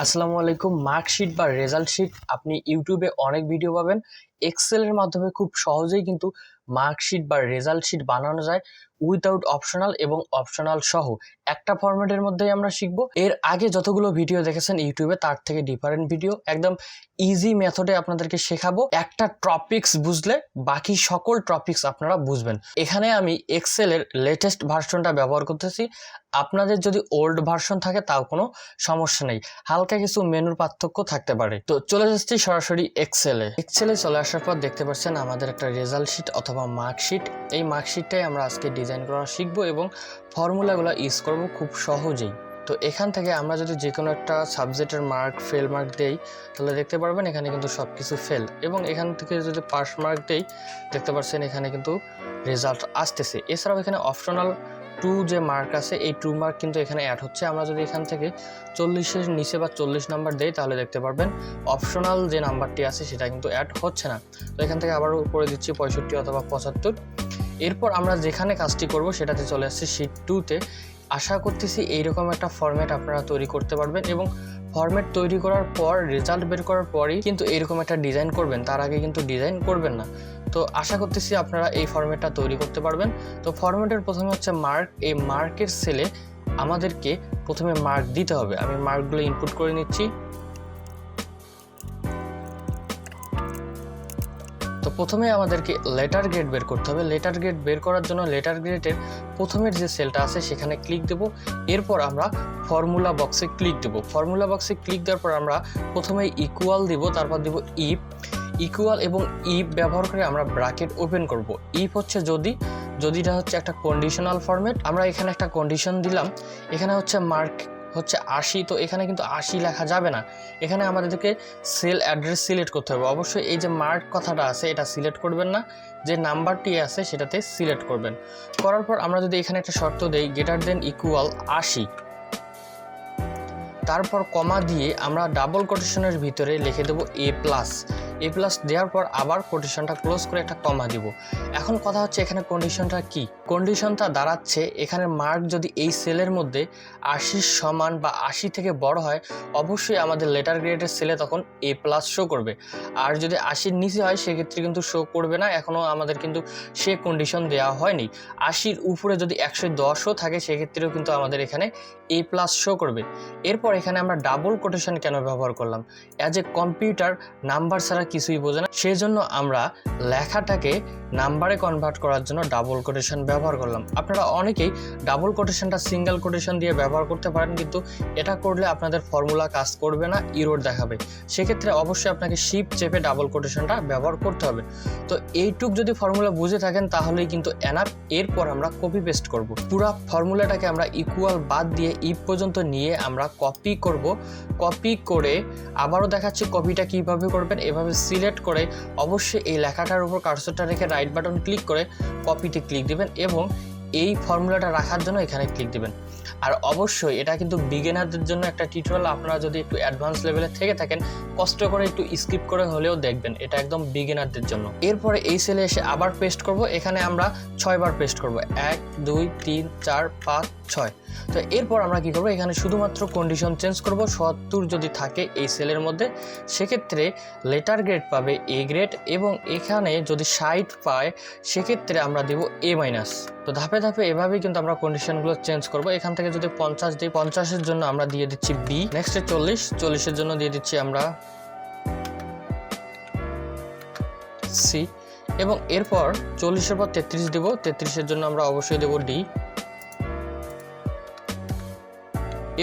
আসসালামু আলাইকুম। মার্কশিট বা রেজাল্ট শিট আপনি ইউটিউবে অনেক ভিডিও পাবেন। এক্সেলের মাধ্যমে খুব সহজেই কিন্তু মার্কশিট বা রেজাল্ট শিট বানানো যায় উইদাউট অপশনাল এবং অপশনাল সহ একটা ফরম্যাটের মধ্যেই আমরা শিখব। এর আগে যতগুলো ভিডিও দেখেছেন ইউটিউবে তার থেকে ডিফারেন্ট ভিডিও, একদম ইজি মেথডে আপনাদেরকে শেখাবো। একটা টপিকস বুঝলে বাকি সকল টপিকস আপনারা বুঝবেন। এখানে আমি এক্সেলের লেটেস্ট ভার্সনটা ব্যবহার করতেছি। আপনাদের যদি ওল্ড ভার্সন থাকে তাও কোনো সমস্যা নেই, হালকা কিছু মেনুর পার্থক্য থাকতে পারে। তো চলে যাচ্ছি সরাসরি এক্সেলে চলে আসার পর দেখতে পাচ্ছেন আমাদের একটা রেজাল্ট শিট অথবা মার্কশিট। এই মার্কশিটটাই আমরা আজকে ডিজাইন করা শিখবো এবং ফর্মুলাগুলো ইউজ করব খুব সহজেই। তো এখান থেকে আমরা যদি যে কোনো একটা সাবজেক্টের ফেল মার্ক দেই তাহলে দেখতে পারবেন এখানে কিন্তু সব কিছু ফেল, এবং এখান থেকে যদি পাস মার্ক দেই দেখতে পাচ্ছেন এখানে কিন্তু রেজাল্ট আসতেছে। এছাড়াও এখানে অপশনাল টু যে মার্ক আছে এই টু মার্ক কিন্তু এখানে অ্যাড হচ্ছে। আমরা যদি এখান থেকে 40-এর নিচে বা 40 নাম্বার দেই তাহলে দেখতে পারবেন অপশনাল যে নাম্বারটি আছে সেটা কিন্তু অ্যাড হচ্ছে না। তো এখান থেকে আবারও করে দিচ্ছি 65 অথবা 75। এরপর আমরা যেখানে কাজটি করব সেটাতে চলে আসছি শিট 2-তে। আশা করতেছি এইরকম একটা ফরম্যাট আপনারা তৈরি করতে পারবেন, এবং ফরম্যাট তৈরি করার পর রেজাল্ট বের করার পরই কিন্তু এরকম একটা ডিজাইন করবেন, তার আগে কিন্তু ডিজাইন করবেন না। তো আশা করতেছি আপনারা এই ফরম্যাটটা তৈরি করতে পারবেন। তো ফরম্যাটের প্রথমে হচ্ছে মার্ক। এই মার্কের সেলে আমাদেরকে প্রথমে মার্ক দিতে হবে। আমি মার্কগুলো ইনপুট করে নিচ্ছি। তো প্রথমে আমাদেরকে লেটার গ্রেড বের করতে হবে। লেটার গ্রেড বের করার জন্য লেটার গ্রেডের প্রথমের যে সেলটা আছে সেখানে ক্লিক দেব। এরপর আমরা ফর্মুলা বক্সে ক্লিক দেব। ফর্মুলা বক্সে ক্লিক দেওয়ার পর আমরা প্রথমে ইকুয়াল দিব, তারপর দেব ইফ। ইকুয়াল এবং ইফ ব্যবহার করে আমরা ব্র্যাকেট ওপেন করব। ইফ হচ্ছে যদিটা হচ্ছে একটা কন্ডিশনাল ফরম্যাট। আমরা এখানে একটা কন্ডিশন দিলাম, এখানে হচ্ছে মার্ক হচ্ছে 80, তো এখানে কিন্তু 80 লেখা যাবে না। এখানে আমাদেরকে সেল অ্যাড্রেস সিলেক্ট করতে হবে। অবশ্যই এই যে মার্ক কথাটা আছে এটা সিলেক্ট করবেন না, যে নাম্বারটি আছে সেটাতে সিলেক্ট করবেন। করার পর আমরা যদি এখানে একটা শর্ত দেই গ্রেটার দেন ইকুয়াল 80, তারপর কমা দিয়ে আমরা ডাবল কোটেশনের ভিতরে লিখে দেবো এ প্লাস দেওয়ার পর আবার কোটেশনটা ক্লোজ করে একটা কমা দিব। এখন কথা হচ্ছে এখানে কন্ডিশনটা কি? কন্ডিশনটা দাঁড়াচ্ছে এখানে মার্ক যদি এই সেলের মধ্যে 80 সমান বা 80 থেকে বড় হয় অবশ্যই আমাদের লেটার গ্রেডের সেলে তখন এ প্লাস শো করবে। আর যদি 80-র নিচে হয় সেক্ষেত্রে কিন্তু শো করবে না, এখনও আমাদের কিন্তু সে কন্ডিশন দেওয়া হয়নি। 80-র উপরে যদি 110ও থাকে সেক্ষেত্রেও কিন্তু আমাদের এখানে এ প্লাস শো করবে। এরপর এখানে আমরা ডাবল কোটেশন কেন ব্যবহার করলাম? অ্যাজ এ কম্পিউটার নাম্বার ছাড়া কিছুই বোঝে না, সেই জন্য আমরা লেখাটাকে নাম্বারে কনভার্ট করার জন্য ডাবল কোটেশন ব্যবহার করলাম। আপনারা অনেকেই ডাবল কোটেশনটা সিঙ্গেল কোটেশন দিয়ে ব্যবহার করতে পারেন, কিন্তু এটা করলে আপনাদের ফর্মুলা কাজ করবে না, ইরর দেখাবে। সেক্ষেত্রে অবশ্যই আপনাকে শিফট চেপে ডাবল কোটেশনটা ব্যবহার করতে হবে। তো এইটুক যদি ফর্মুলা বুঝে থাকেন তাহলেই কিন্তু এনাফ। এরপর আমরা কপি পেস্ট করব। পুরো ফর্মুলাটাকে আমরা ইকুয়াল বাদ দিয়ে ইফ পর্যন্ত নিয়ে আমরা কপি করব। কপি করে আবারও দেখাচ্ছি কপিটা কিভাবে করবেন। এভাবে সিলেক্ট করে অবশ্যই এই লেখাটার উপর কার্সরটা রেখে রাইট বাটন ক্লিক করে কপিতে ক্লিক দিবেন এবং এই ফর্মুলাটা রাখার জন্য এখানে ক্লিক দিবেন। আর অবশ্যই এটা কিন্তু বিগিনারদের জন্য একটা টিউটোরিয়াল। আপনারা যদি একটু অ্যাডভান্স লেভেলে থেকে থাকেন কষ্ট করে একটু স্কিপ করে হলেও দেখবেন, এটা একদম বিগিনারদের জন্য। এরপরে এই সেলে এসে আবার পেস্ট করব। এখানে আমরা 6 বার পেস্ট করব, 1 2 3 4 5 6। তো এরপর আমরা কি করব, এখানে শুধুমাত্র কন্ডিশন চেঞ্জ করব। 70 যদি থাকে এই সেলের মধ্যে সেক্ষেত্রে লেটার গ্রেড পাবে এ গ্রেড, এবং এখানে যদি 60 পায় সেক্ষেত্রে আমরা দেব এ মাইনাস। তো ধাপে ধাপে এভাবেই কিন্তু আমরা কন্ডিশনগুলো চেঞ্জ করব। এখান থেকে যদি 50 দিই 50-এর জন্য আমরা দিয়ে দিচ্ছি বি। নেক্সটে 40-এর জন্য দিয়ে দিচ্ছি আমরা সি, এবং এরপর 40-এর পর 33 দেব। 33-এর জন্য আমরা অবশ্যই দেব ডি।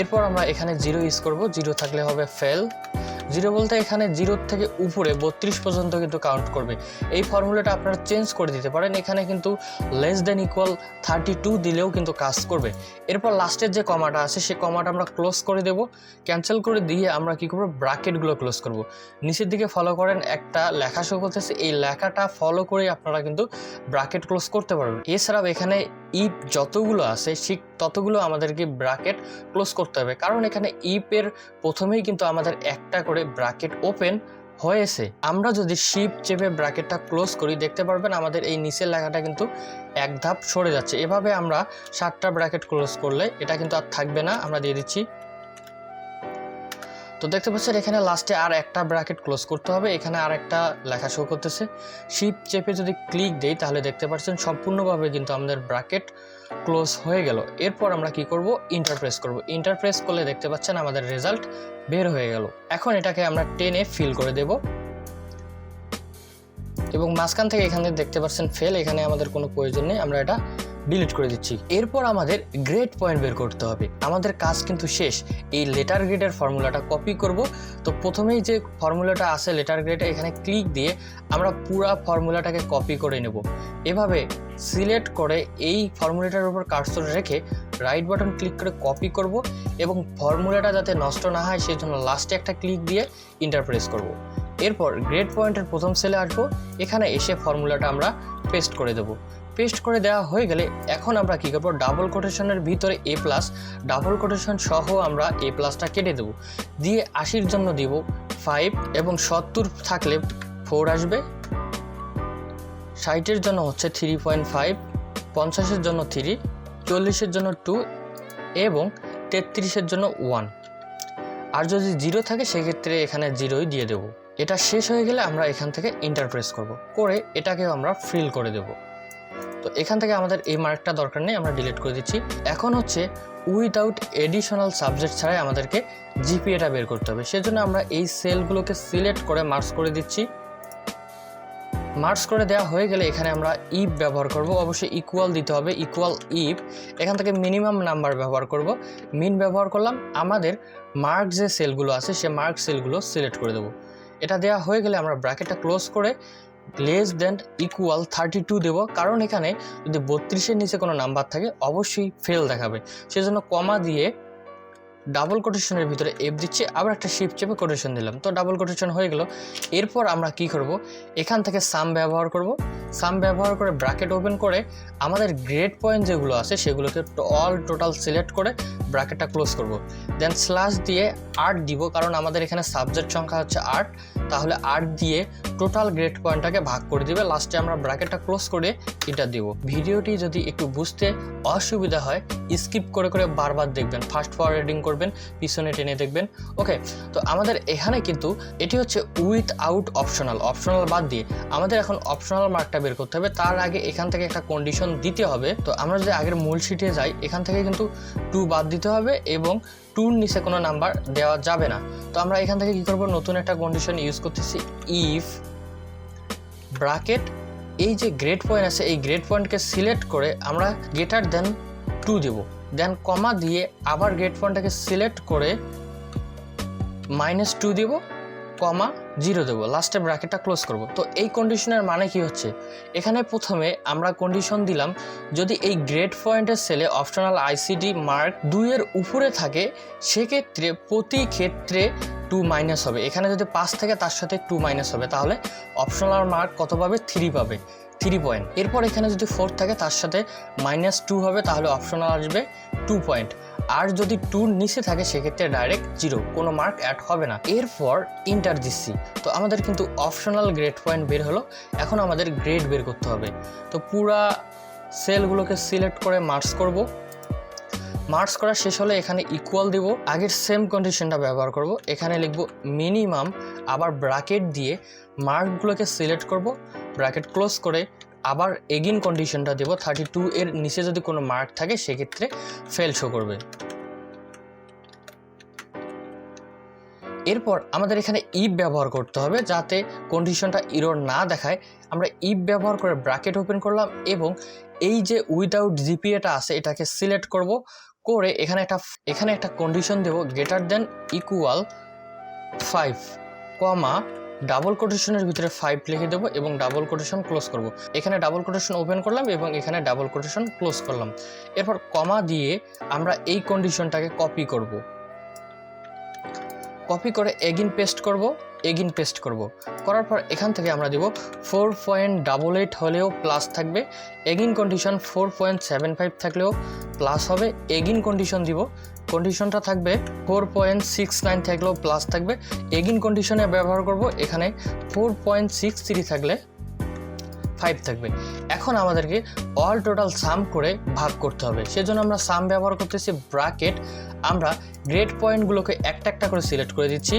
এরপর আমরা এখানে 0 ইউজ করব। 0 থাকলে হবে ফেল। 0 বলতে এখানে 0 থেকে উপরে 32 পর্যন্ত কিন্তু কাউন্ট করবে। এই ফর্মুলাটা আপনারা চেঞ্জ করে দিতে পারেন। এখানে কিন্তু লেস দেন ইকুয়াল 32 দিলেও কিন্তু কাজ করবে। এরপর লাস্টের যে কমাটা আছে সেই কমাটা আমরা ক্লোজ করে দেব। ক্যান্সেল করে দিয়ে আমরা কি করব, ব্র্যাকেটগুলো ক্লোজ করব। নিচের দিকে ফলো করেন একটা লেখা শো করতেছে, এই লেখাটা ফলো করে আপনারা কিন্তু ব্র্যাকেট ক্লোজ করতে পারবেন। এছাড়াও এখানে ইফ যতগুলো আছে ঠিক ততগুলো আমাদেরকে ব্র্যাকেট ক্লোজ করতে হবে, কারণ এখানে ইফের প্রথমেই কিন্তু আমাদের একটা করে ব্র্যাকেট ওপেন হয়েছে। আমরা যদি শিফট চেপে ব্র্যাকেটটা ক্লোজ করি দেখতে পারবেন আমাদের এই নিচের লেখাটা কিন্তু এক ধাপ সরে যাচ্ছে। এভাবে আমরা 7টা ব্র্যাকেট ক্লোজ করলে এটা কিন্তু আর থাকবে না। আমরা দিয়ে দিচ্ছি তো দেখতে পাচ্ছেন এখানে লাস্টে আর একটা ব্র্যাকেট ক্লোজ করতে হবে, এখানে আর একটা লেখা শো করতেছে। শিফট চেপে যদি ক্লিক দেই তাহলে দেখতে পাচ্ছেন সম্পূর্ণভাবে কিন্তু আমাদের ব্র্যাকেট ক্লোজ হয়ে গেল। এরপর আমরা কি করব, ইন্টারপ্রেস করব। ইন্টারপ্রেস করলে দেখতে পাচ্ছেন আমাদের রেজাল্ট বের হয়ে গেল। এখন এটাকে আমরা টেনে ফিল করে দেব এবং মাঝখান থেকে এখানে দেখতে পাচ্ছেন ফেল, এখানে আমাদের কোনো প্রয়োজন নেই, আমরা এটা ডিলিট করে দিচ্ছি। এরপর আমাদের গ্রেড পয়েন্ট বের করতে হবে। আমাদের কাজ কিন্তু শেষ। এই লেটার গ্রেডের ফর্মুলাটা কপি করব। তো প্রথমেই যে ফর্মুলাটা আছে লেটার গ্রেডে, এখানে ক্লিক দিয়ে আমরা পুরো ফর্মুলাটাকে কপি করে নেব। এভাবে সিলেক্ট করে এই ফর্মুলাটার উপর কার্সর রেখে রাইট বাটন ক্লিক করে কপি করব এবং ফর্মুলাটা যাতে নষ্ট না হয় সেই জন্য লাস্টে একটা ক্লিক দিয়ে ইন্টারপ্রেস করব। এরপর গ্রেড পয়েন্টের প্রথম সেলে আসবো, এখানে এসে ফর্মুলাটা আমরা পেস্ট করে দেব। পেস্ট করে দেওয়া হয়ে গেলে এখন আমরা কী করবো, ডাবল কোটেশনের ভিতরে এ প্লাস, ডাবল কোটেশন সহ আমরা এ প্লাসটা কেটে দেবো, দিয়ে 80-র জন্য দিব 5 এবং 70 থাকলে 4 আসবে, 60-এর জন্য হচ্ছে 3.5, 50-এর জন্য 3, 40-এর জন্য 2 এবং 33-এর জন্য 1। আর যদি 0 থাকে সেক্ষেত্রে এখানে 0ই দিয়ে দেব। এটা শেষ হয়ে গেলে আমরা এখান থেকে ইন্টারপ্রেস করব, করে এটাকেও আমরা ফিল করে দেব। তো এখান থেকে আমাদের এই মার্কটা দরকার নেই, আমরা ডিলিট করে দিচ্ছি। এখন হচ্ছে উইদাউট এডিশনাল সাবজেক্ট ছাড়াই আমাদেরকে জিপিএটা বের করতে হবে। সেজন্য আমরা এই সেলগুলোকে সিলেক্ট করে মার্কস করে দিচ্ছি। মার্কস করে দেওয়া হয়ে গেলে এখানে আমরা ইফ ব্যবহার করব, অবশ্যই ইকুয়াল দিতে হবে, ইকুয়াল ইফ। এখান থেকে মিনিমাম নাম্বার ব্যবহার করব, মিন ব্যবহার করলাম। আমাদের মার্ক যে সেলগুলো আছে সে মার্ক সেলগুলো সিলেক্ট করে দেবো। এটা দেওয়া হয়ে গেলে আমরা ব্র্যাকেটটা ক্লোজ করে লেস দেন ইকুয়াল 32 দেব, কারণ এখানে যদি 32-এর নিচে কোনো নাম্বার থাকে অবশ্যই ফেল দেখাবে। সেজন্য কমা দিয়ে ডাবল কোটেশনের ভিতরে এফ দিচ্ছি, আবার একটা শিফট চেপে কোটেশন দিলাম, তো ডাবল কোটেশন হয়ে গেল। এরপর আমরা কি করব, এখান থেকে সাম ব্যবহার করব। সাম ব্যবহার করে ব্র্যাকেট ওপেন করে আমাদের গ্রেড পয়েন্ট যেগুলো আছে সেগুলোকে টোটাল সিলেক্ট করে ব্র্যাকেটটা ক্লোজ করব। দেন স্ল্যাশ দিয়ে 8 দিব, কারণ আমাদের এখানে সাবজেক্ট সংখ্যা হচ্ছে 8, তাহলে 8 দিয়ে টোটাল গ্রেড পয়েন্টটাকে ভাগ করে দিবে। লাস্টে আমরা ব্র্যাকেটটা ক্লোজ করে এটা দিব। ভিডিওটি যদি একটু বুঝতে অসুবিধা হয় স্কিপ করে করে বারবার দেখবেন, ফাস্ট ফরওয়ার্ডিং করবেন, পিছনে টেনে দেখবেন। ওকে, তো আমাদের এখানে কিন্তু এটি হচ্ছে উইথ আউট অপশনাল বাদ দিয়ে আমাদের এখন অপশনাল মার্কটা বের করতে হবে। তার আগে এখান থেকে একটা কন্ডিশন দিতে হবে। তো আমরা যদি আগের মূল শিটে যাই, এখান থেকে কিন্তু 2 বাদ দিতে হবে এবং 2-র নিচে কোনো নাম্বার দেওয়া যাবে না। তো আমরা এখান থেকে কি করব, নতুন একটা কন্ডিশন ইউজ করতেছি, ইফ ব্র্যাকেট এই যে গ্রেড পয়েন্ট আছে এই গ্রেড পয়েন্টকে সিলেক্ট করে আমরা গ্রেটার দেন 2 দেব, দেন কমা দিয়ে আবার গ্রেড পয়েন্টটাকে সিলেক্ট করে -2 দেব, কমা 0 দেবো, লাস্টে ব্র্যাকেটটা ক্লোজ করব। তো এই কন্ডিশনের মানে কি হচ্ছে, এখানে প্রথমে আমরা কন্ডিশন দিলাম যদি এই গ্রেড পয়েন্টের সেলে অপশনাল আইসিডি মার্ক 2-এর উপরে থাকে সেক্ষেত্রে প্রতি ক্ষেত্রে 2 মাইনাস হবে। এখানে যদি 5 থাকে তার সাথে 2 মাইনাস হবে, তাহলে অপশনাল মার্ক কত পাবে, 3 পাবে, 3 পয়েন্ট। এরপর এখানে যদি 4 থাকে তার সাথে -2 হবে, তাহলে অপশনাল আসবে 2 পয়েন্ট। আর যদি 2-র নিচে থাকে সেক্ষেত্রে ডাইরেক্ট 0, কোনো মার্ক অ্যাড হবে না। এরপর ইন্টার দিচ্ছি, তো আমাদের কিন্তু অপশনাল গ্রেড পয়েন্ট বের হলো। এখন আমাদের গ্রেড বের করতে হবে। তো পুরা সেলগুলোকে সিলেক্ট করে মার্কস করব। মার্কস করা শেষ হলে এখানে ইকুয়াল দিব, আগের সেম কন্ডিশনটা ব্যবহার করব। এখানে লিখব মিনিমাম, আবার ব্র্যাকেট দিয়ে মার্কগুলোকে সিলেক্ট করব, ব্র্যাকেট ক্লোজ করে আবার এগিন কন্ডিশনটা দেব, 32 এর নিচে যদি কোনো মার্ক থাকে সেক্ষেত্রে ফেল শো করবে। এরপর আমাদের এখানে ইফ ব্যবহার করতে হবে যাতে কন্ডিশনটা এরর না দেখায়। আমরা ইফ ব্যবহার করে ব্র্যাকেট ওপেন করলাম এবং এই যে উইদাউট জিপিএটা আছে এটাকে সিলেক্ট করব, করে এখানে একটা কন্ডিশন দেব, greater than equal 5, comma double কোটেশনের ভিতরে 5 লিখে দেবো এবং ডাবল কোটেশন ক্লোজ করব। এখানে ডাবল কোটেশন ওপেন করলাম এবং এখানে ডাবল কোটেশন ক্লোজ করলাম। এরপর কমা দিয়ে আমরা এই কন্ডিশনটাকে কপি করব, কপি করে এগিন পেস্ট করব, করার পর এখান থেকে আমরা দেব 4.88 হলেও প্লাস থাকবে, এগিন কন্ডিশন 4.75 থাকলেও প্লাস হবে, এগিন কন্ডিশন দিব, কন্ডিশনটা থাকবে 4.69 থাকলেও প্লাস থাকবে, এগিন কন্ডিশনে ব্যবহার করব, এখানে 4.63 থাকলে 5 থাকবে। এখন আমাদেরকে অল টোটাল সাম করে ভাগ করতে হবে, সেজন্য আমরা সাম ব্যবহার করতেছি ব্র্যাকেট। আমরা গ্রেড পয়েন্টগুলোকে একটা একটা করে সিলেক্ট করে দিচ্ছি,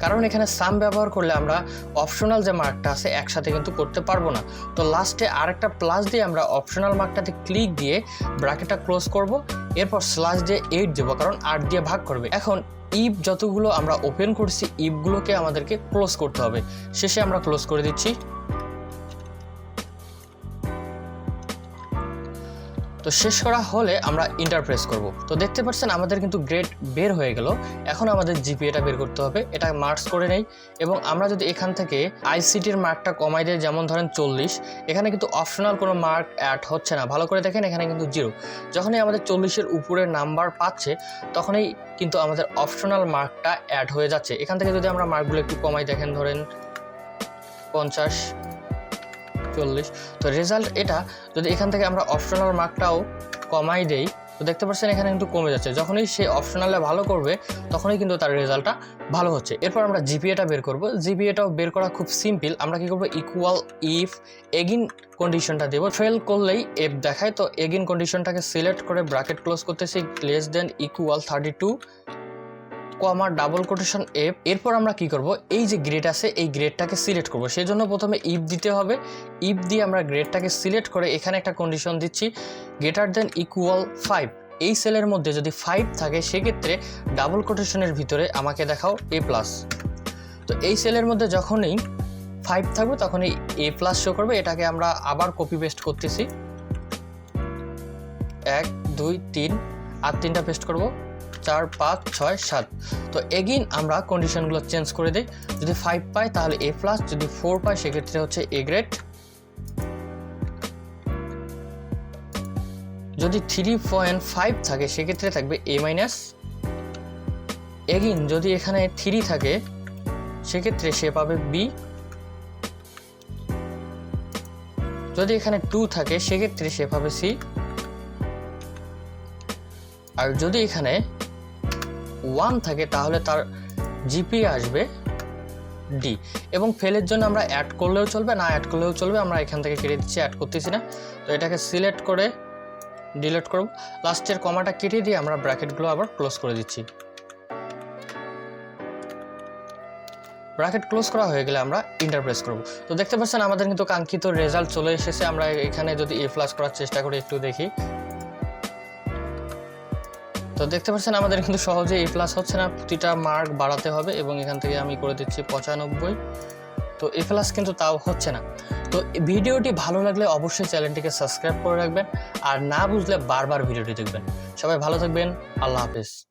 কারণ এখানে সাম ব্যবহার করলে আমরা অপশনাল যে মার্কটা আছে একসাথে কিন্তু করতে পারবো না। তো লাস্টে আরেকটা প্লাস দিয়ে আমরা অপশনাল মার্কটাতে ক্লিক দিয়ে ব্র্যাকেটটা ক্লোজ করব, এরপর স্ল্যাশ দিয়ে 8 দেবো, কারণ 8 দিয়ে ভাগ করবে। এখন ইফ যতগুলো আমরা ওপেন করছি ইফগুলোকে আমাদেরকে ক্লোজ করতে হবে, শেষে আমরা ক্লোজ করে দিচ্ছি। তো শেষ করা হলে আমরা ইন্টার প্রেস করব। তো দেখতে পাচ্ছেন আমাদের কিন্তু গ্রেড বের হয়ে গেল। এখন আমাদের জিপিএটা বের করতে হবে, এটা মার্কস করে নেই। এবং আমরা যদি এখান থেকে আইসিটির মার্কটা কমাই দিই, যেমন ধরেন 40, এখানে কিন্তু অপশনাল কোনো মার্ক অ্যাড হচ্ছে না, ভালো করে দেখেন এখানে কিন্তু 0। যখনই আমাদের 40-এর উপরে নাম্বার পাচ্ছে তখনই কিন্তু আমাদের অপশনাল মার্কটা অ্যাড হয়ে যাচ্ছে। এখান থেকে যদি আমরা মার্কগুলো একটু কমাই, দেখেন ধরেন 50, 40, তো রেজাল্ট এটা। যদি এখান থেকে আমরা অপশনাল মার্কটাও কমাই দেই, তো দেখতে পাচ্ছেন এখানে কিন্তু কমে যাচ্ছে। যখনই সে অপশনালে ভালো করবে তখনই কিন্তু তার রেজাল্টটা ভালো হচ্ছে। এরপর আমরা জিপিএটা বের করব। জিপিএটাও বের করা খুব সিম্পল। আমরা কি করব, ইকুয়াল ইফ এগিন কন্ডিশনটা দেব, ফেল করলেই এফ দেখায়। তো এগিন কন্ডিশনটাকে সিলেক্ট করে ব্র্যাকেট ক্লোজ করতেছি, লেস দেন ইকুয়াল 32 কমা ডাবল কোটেশন এফ। এরপর আমরা কি করব, এই যে গ্রেড আছে এই গ্রেডটাকে সিলেক্ট করব, সেজন্য প্রথমে ইফ দিতে হবে। ইফ দিয়ে আমরা গ্রেডটাকে সিলেক্ট করে এখানে একটা কন্ডিশন দিচ্ছি, গ্রেটার দেন ইকুয়াল 5। এই সেলের মধ্যে যদি 5 থাকে সেক্ষেত্রে ডাবল কোটেশনের ভিতরে আমাকে দেখাও এ প্লাস। তো এই সেলের মধ্যে যখনই 5 থাকবে তখনই এ প্লাস শো করবে। এটাকে আমরা আবার কপি পেস্ট করতেছি, 1 2 3 আর 3টা পেস্ট করব, 4 5 6 7। তো এগেইন আমরা কন্ডিশনগুলো চেঞ্জ করে দিই। যদি 5 পাই তাহলে এ প্লাস, যদি 4 পাই সেক্ষেত্রে হচ্ছে এ গ্রেড, যদি 3.5 থাকে সেক্ষেত্রে থাকবে এ মাইনাস। এগেইন যদি এখানে 3 থাকে সেক্ষেত্রে সে পাবে বি, যদি এখানে 2 থাকে সেক্ষেত্রে সে পাবে সি, আর যদি এখানে 1 থাকে তাহলে তার জিপিএ আসবে ডি। এবং ফেলের জন্য আমরা অ্যাড করলেও চলবে, না অ্যাড করলেও চলবে, আমরা এখান থেকে কেটে দিচ্ছি, অ্যাড করতেছি না। তো এটাকে সিলেক্ট করে ডিলিট করব, লাস্টের কমাটা কেটে দিয়ে আমরা ব্র্যাকেটগুলো আবার ক্লোজ করে দিচ্ছি। ব্র্যাকেট ক্লোজ করা হয়ে গেলে আমরা ইন্টার প্রেস করব। তো দেখতে পাচ্ছেন আমাদের কিন্তু কাঙ্ক্ষিত রেজাল্ট চলে এসেছে। আমরা এখানে যদি এ প্লাস করার চেষ্টা করি, একটু দেখি, তো দেখতে পাচ্ছেন আমাদের কিন্তু সহজে এ প্লাস হচ্ছে না, প্রতিটা মার্ক বাড়াতে হবে। এবং এখান থেকে আমি করে দিচ্ছি 95, তো এ প্লাস কিন্তু তাও হচ্ছে না। তো ভিডিওটি ভালো লাগলে অবশ্যই চ্যানেলটিকে সাবস্ক্রাইব করে রাখবেন, আর না বুঝলে বারবার ভিডিওটি দেখবেন। সবাই ভালো থাকবেন, আল্লাহ হাফেজ।